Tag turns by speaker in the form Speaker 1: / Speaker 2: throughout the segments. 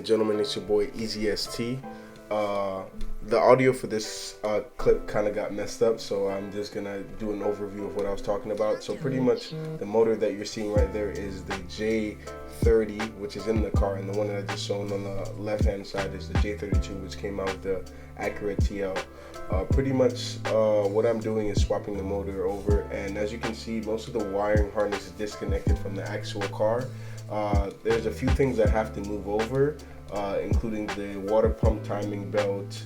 Speaker 1: gentlemen, it's your boy EasyST. The audio for this clip kind of got messed up, so I'm just gonna do an overview of what I was talking about. So pretty much the motor that you're seeing right there is the J30, which is in the car, and the one that I just shown on the left hand side is the J32, which came out with the Acura TL. Pretty much what I'm doing is swapping the motor over, and as you can see, most of the wiring harness is disconnected from the actual car. There's a few things that have to move over, including the water pump timing belt,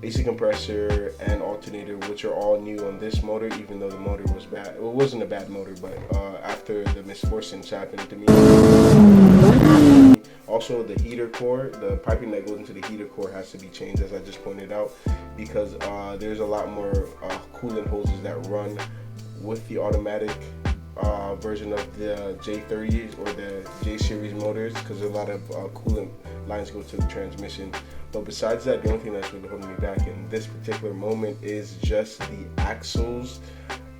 Speaker 1: AC compressor, and alternator, which are all new on this motor, even though the motor was bad. Well, it wasn't a bad motor, but after the misfortunes happened to me. Also, the heater core, the piping that goes into the heater core has to be changed, as I just pointed out, because there's a lot more coolant hoses that run with the automatic version of the J30s or the J series motors, because a lot of coolant lines go to the transmission. But besides that, the only thing that's really holding me back in this particular moment is just the axles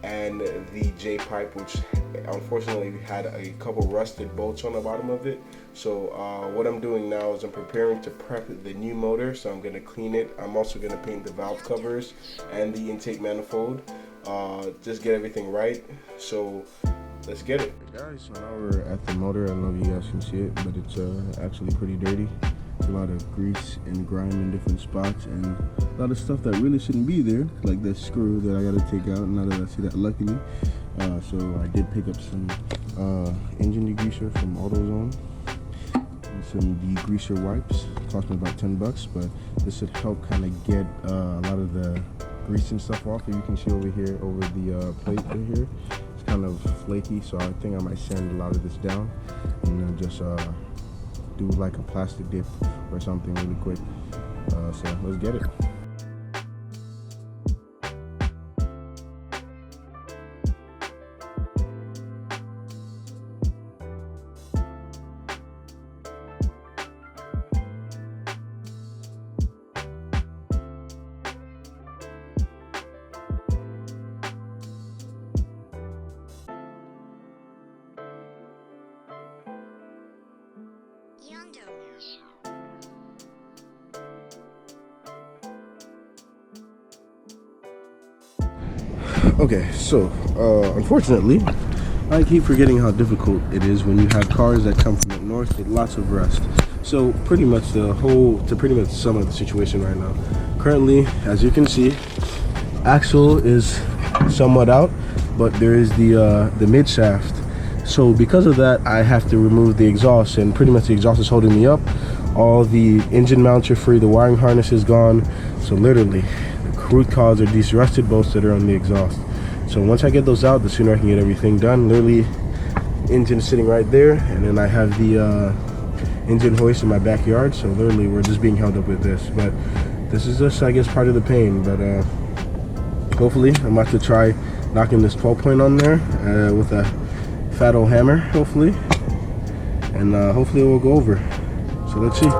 Speaker 1: and the J pipe, which unfortunately had a couple rusted bolts on the bottom of it. So what I'm doing now is I'm preparing to prep the new motor, so I'm going to clean it. I'm also going to paint the valve covers and the intake manifold, just get everything right. So let's get it. Hey guys, so now we're at the motor. I don't know if you guys can see it, but it's actually pretty dirty. There's a lot of grease and grime in different spots, and a lot of stuff that really shouldn't be there, like this screw that I gotta take out now that I see that, luckily. So I did pick up some engine degreaser from AutoZone and some degreaser wipes. It cost me about 10 bucks, but this should help kind of get a lot of the grease and stuff off. As you can see over here, over the plate right here, it's kind of flaky, so I think I might sand a lot of this down and then just do like a plastic dip or something really quick. So let's get it. Okay, so unfortunately, I keep forgetting how difficult it is when you have cars that come from the north with lots of rust. So pretty much to pretty much sum up the situation right now, currently, as you can see, axle is somewhat out, but there is the mid shaft. So because of that, I have to remove the exhaust, and pretty much the exhaust is holding me up. All the engine mounts are free, the wiring harness is gone. So literally, the root cause are these rusted bolts that are on the exhaust. So once I get those out, the sooner I can get everything done. Literally, engine is sitting right there, and then I have the engine hoist in my backyard. So literally, we're just being held up with this. But this is just, I guess, part of the pain. But hopefully, I'm about to try knocking this 12 point on there with a fat old hammer, hopefully, and hopefully it will go over. So let's see.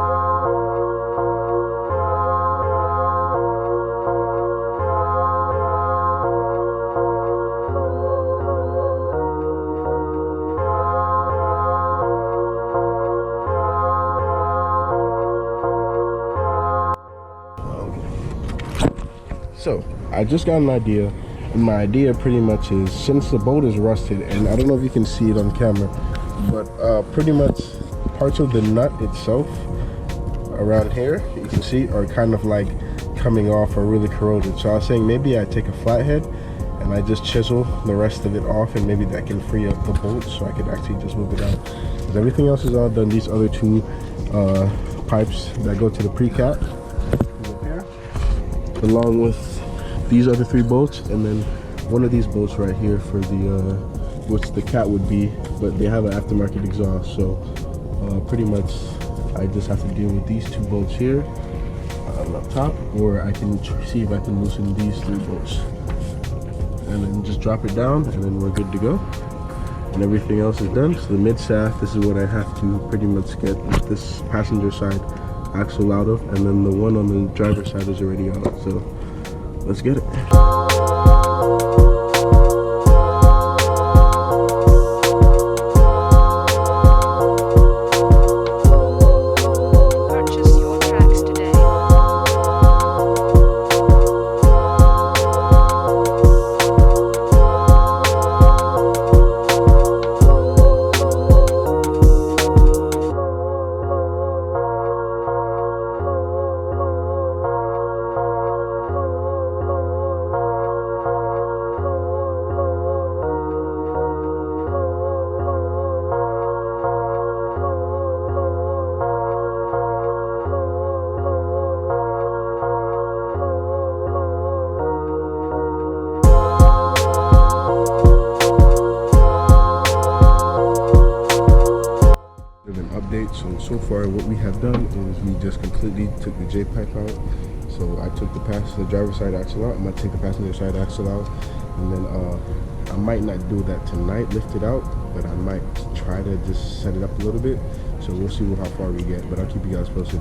Speaker 1: So I just got an idea, and my idea pretty much is, since the bolt is rusted, and I don't know if you can see it on camera, but pretty much parts of the nut itself around here, you can see, are kind of like coming off or really corroded. So I was saying maybe I take a flathead and I just chisel the rest of it off, and maybe that can free up the bolt so I could actually just move it out. Because everything else is all done. These other two pipes that go to the pre-cap here, along with these other three bolts, and then one of these bolts right here for the which the cat would be, but they have an aftermarket exhaust. So pretty much I just have to deal with these two bolts here up top, or I can see if I can loosen these three bolts and then just drop it down, and then we're good to go, and everything else is done. So the mid shaft, this is what I have to pretty much get this passenger side axle out of, and then the one on the driver's side is already out. So let's get it. so far what we have done is we just completely took the J pipe out. So I took the driver's side axle out. I'm gonna take the passenger side axle out, and then I might not do that tonight, lift it out, but I might try to just set it up a little bit. So we'll see how far we get, but I'll keep you guys posted.